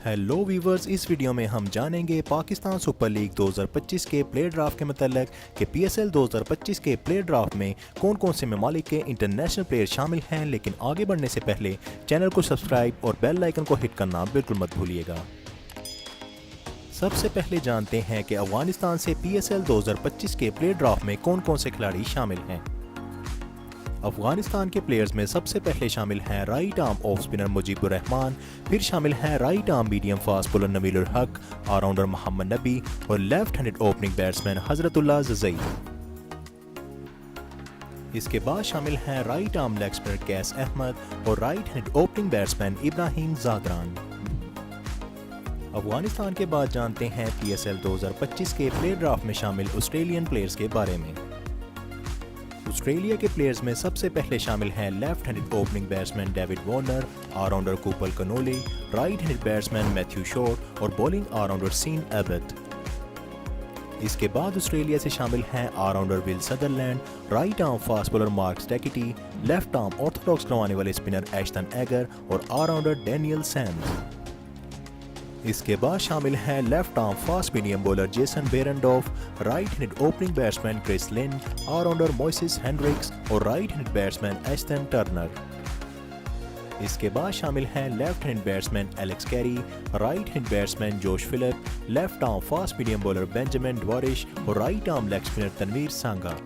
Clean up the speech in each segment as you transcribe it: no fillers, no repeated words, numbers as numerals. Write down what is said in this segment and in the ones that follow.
Hello viewers, इस video में हम जानेंगे पाकिस्तान सुपर लीग 2025 के प्लेयर ड्राफ्ट के मतलब कि पीएसएल 2025 के प्लेयर ड्राफ्ट में कौन कौन से ममालिक के इंटरनेशनल प्लेयर शामिल हैं। लेकिन आगे बढ़ने से पहले चैनल को सब्सक्राइब और बेल आइकन को हिट करना बिल्कुल मत भूलिएगा। सबसे पहले जानते हैं कि अफगानिस्तान से पीएसएल 2025 के प्लेयर ड्राफ्ट में कौन कौन से खिलाड़ी शामिल हैं। अफगानिस्तान के प्लेयर्स में सबसे पहले शामिल हैं right arm off spinner Mujeebur Rahman, फिर शामिल हैं right arm medium fast bowler Nabilul Haq, allrounder Mohammad Nabi और left handed opening batsman Hazratullah Zazai. इसके बाद शामिल हैं right arm leg spinner Qais Ahmad और right handed opening batsman Ibrahim Zadran. Afghanistan के बाद जानते हैं पीएसएल 2025 के प्लेयर ड्राफ्ट में शामिल ऑस्ट्रेलियन प्लेयर्स के बारे में। ऑस्ट्रेलिया के प्लेयर्स में सबसे पहले शामिल हैं left handed opening batsman David Warner, allrounder Cooper Connolly, right handed batsman Matthew Short और बॉलिंग ऑलराउंडर सीन एबट। इसके बाद ऑस्ट्रेलिया से शामिल हैं allrounder Will Sutherland, right arm fast bowler Mark Steketee, left arm orthodox करवाने वाले spinner Ashton Agar और allrounder Daniel Sams. इसके बाद शामिल हैं left arm fast medium bowler Jason Behrendorff, right handed opening batsman Chris Lynn, allrounder Moises Hendricks और right handed batsman Ashton Turner. इसके बाद शामिल हैं left hand batsman Alex Carey, right hand batsman Josh Philippe, left arm fast medium bowler Benjamin Dwarshuis और right arm leg spinner Tanveer Sangha.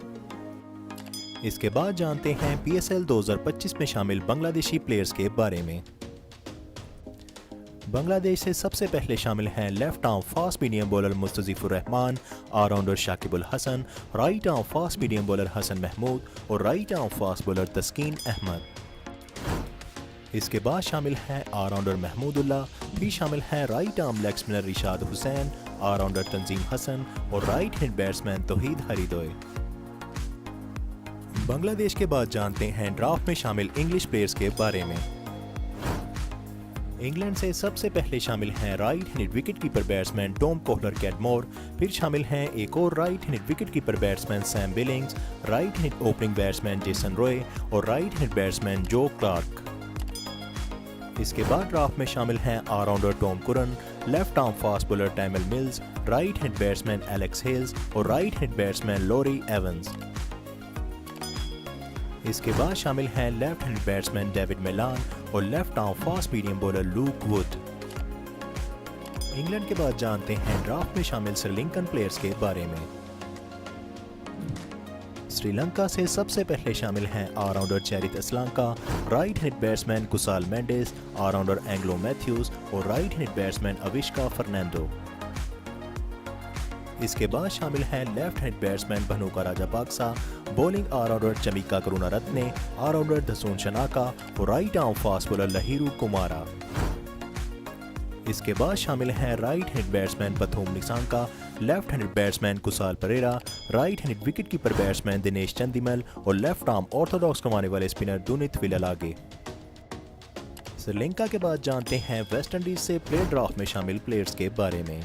इसके बाद जानते हैं पीएसएल 2025 में शामिल बांग्लादेशी प्लेयर्स के बारे में। बांग्लादेश से सबसे पहले शामिल हैं left arm fast medium bowler Mustafizur Rahman, allrounder Shakibul Hasan, right arm fast medium bowler Hasan Mahmud और right arm fast bowler Taskin Ahmed. इसके बाद शामिल हैं ऑलराउंडर महमूदुल्लाह, फिर शामिल हैं right arm leg spinner Rishad Hossain, allrounder Tanzim Hasan और राइट हैंड बैट्समैन तौहीद हरिदोय। बांग्लादेश के बाद जानते हैं ड्राफ्ट में शामिल इंग्लिश प्लेयर्स के बारे में। इंग्लैंड से सबसे पहले शामिल हैं right handed wicket keeper batsman Tom Kohler Cadmore, फिर शामिल हैं एक और right handed wicket keeper batsman Sam Billings, right handed opening batsman Jason Roy और right handed batsman Joe Clarke. इसके बाद ड्राफ्ट में शामिल हैं allrounder Tom Curran, left arm fast bowler Tymal Mills, right hand batsman Alex Hales और right hand batsman Laurie Evans. इसके बाद शामिल हैं लेफ्ट हैंड बैट्समैन डेविड मिलान और left arm fast medium bowler look would. England के बाद जानते हैं ड्राफ्ट में शामिल श्रीलंकन प्लेयर्स के बारे में। श्रीलंका से सबसे पहले शामिल हैं allrounder Charith Asalanka, right hand batsman Kusal Mendis, allrounder Angelo Mathews और right hand batsman Avishka Fernando. इसके बाद शामिल हैं left hand batsman Bhanuka Rajapaksa, bowling allrounder Chamika Karunaratne, allrounder Dasun Shanaka और right arm fast bowler Lahiru Kumara. इसके बाद शामिल हैं right hand batsman Pathum Nissanka, left handed batsman Kusal Perera, right handed wicket keeper batsman Dinesh Chandimal और लेफ्ट आर्म ऑर्थोडॉक्स करवाने वाले स्पिनर दुनित विलालागे। श्रीलंका के बाद जानते हैं वेस्ट इंडीज से प्लेयर ड्राफ्ट में शामिल प्लेयर्स के बारे में।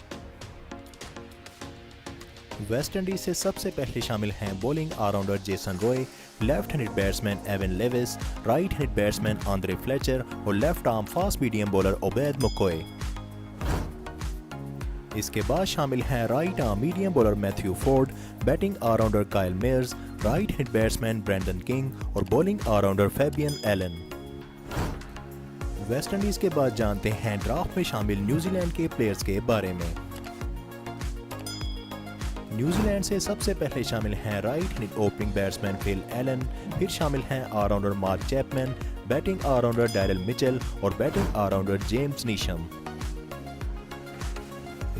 वेस्ट इंडीज से सबसे पहले शामिल हैं bowling allrounder Jason Roy, left handed batsman Evin Lewis, right handed batsman Andre Fletcher और left arm fast medium bowler Obed McCoy. इसके बाद शामिल हैं right arm medium bowler Matthew Forde, batting allrounder Kyle Mayers, right hand batsman Brandon King और bowling allrounder Fabian Allen. West Indies के बाद जानते हैं ड्राफ्ट में शामिल न्यूजीलैंड के प्लेयर्स के बारे में। न्यूजीलैंड से सबसे पहले शामिल हैं right handed opening batsman Phil Allen, फिर शामिल हैं allrounder Mark Chapman, batting allrounder Daryl Mitchell और बैटिंग ऑलराउंडर जेम्स नीशम।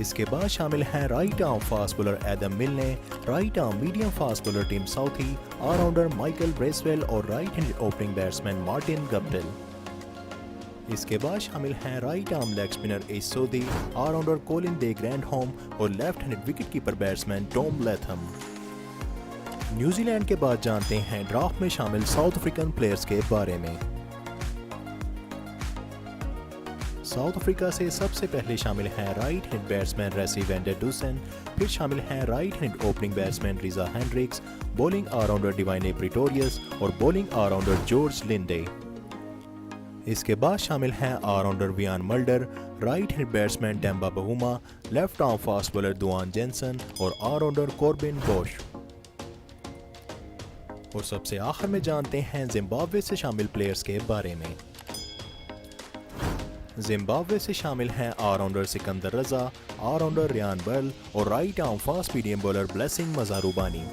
इसके बाद शामिल हैं right arm fast bowler Adam Milne, right arm medium fast bowler Tim Southee, allrounder Michael Bracewell और right handed opening batsman Martin Guptill. इसके बाद शामिल हैं right arm leg spinner S Sodhi, allrounder Colin de Grandhomme और left handed wicket keeper batsman Tom Latham. New Zealand के बाद जानते हैं ड्राफ्ट में शामिल साउथ अफ्रीकन प्लेयर्स के बारे में। साउथ अफ्रीका से सबसे पहले शामिल हैं right hand batsman Rassie van der Dussen, फिर शामिल हैं right hand opening batsman Reeza Hendricks, bowling allrounder Dwaine Pretorius और बॉलिंग ऑलराउंडर जॉर्ज लिंडे। इसके बाद शामिल हैं allrounder Wiaan Mulder, right hand batsman Temba Bavuma, left arm fast bowler Duanne Jansen और allrounder Corbin Bosch. और सबसे आखिर में जानते हैं जिम्बाब्वे से शामिल प्लेयर्स के बारे में। जिम्बाब्वे से शामिल हैं allrounder Sikandar Raza, allrounder Ryan Burl और right arm fast medium bowler Blessing मजारूबानी।